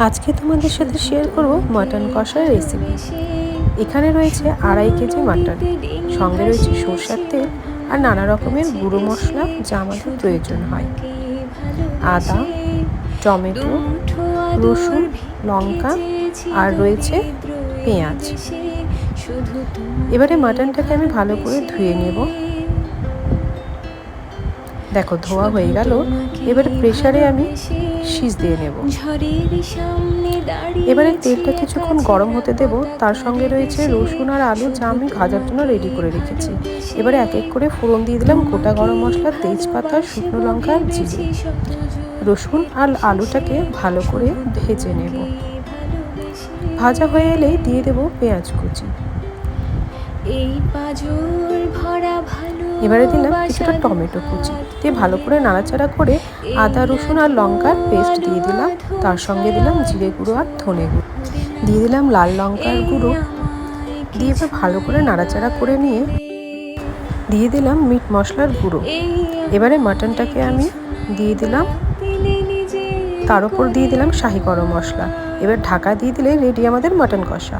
আজকে তোমাদের সাথে শেয়ার করব মাটন কষার রেসিপি। এখানে রয়েছে 2.5 কেজি মাটন, সঙ্গে রয়েছে সরষের তেল আর নানা রকমের গুঁড়ো মশলা যা আমাদের প্রয়োজন হয়। আদা, টমেটো, রসুন, লঙ্কা আর রয়েছে পেঁয়াজ। এবারে মাটনটাকে আমি ভালো করে ধুয়ে নেব। দেখো ধোয়া হয়ে গেল। এবারে প্রেসারে আমি সিজ দিয়ে নেব। এবারে তেলটা কিছুক্ষণ গরম হতে দেব। তার সঙ্গে রয়েছে রসুন আর আলু যা আমি ভাজার জন্য রেডি করে রেখেছি। এবারে এক এক করে ফোড়ন দিয়ে দিলাম গোটা গরম মশলা, তেজপাতা, শুকনো লঙ্কা আর জিরে। রসুন আর আলুটাকে ভালো করে ভেজে নেব। ভাজা হয়ে এলেই দিয়ে দেব পেঁয়াজ কুচি। এবারে দিলাম কিছুটা টমেটো কুচি দিয়ে ভালো করে নাড়াচাড়া করে আদা, রসুন আর লঙ্কার পেস্ট দিয়ে দিলাম। তার সঙ্গে দিলাম জিরে গুঁড়ো আর ধনে গুঁড়ো, দিয়ে দিলাম লাল লঙ্কার গুঁড়ো, দিয়ে এবার ভালো করে নাড়াচাড়া করে নিয়ে দিয়ে দিলাম মিট মশলার গুঁড়ো। এবারে মাটনটাকে আমি দিয়ে দিলাম, তার উপর দিয়ে দিলাম শাহি গরম মশলা। এবার ঢাকা দিয়ে দিলে রেডি আমাদের মাটন কষা।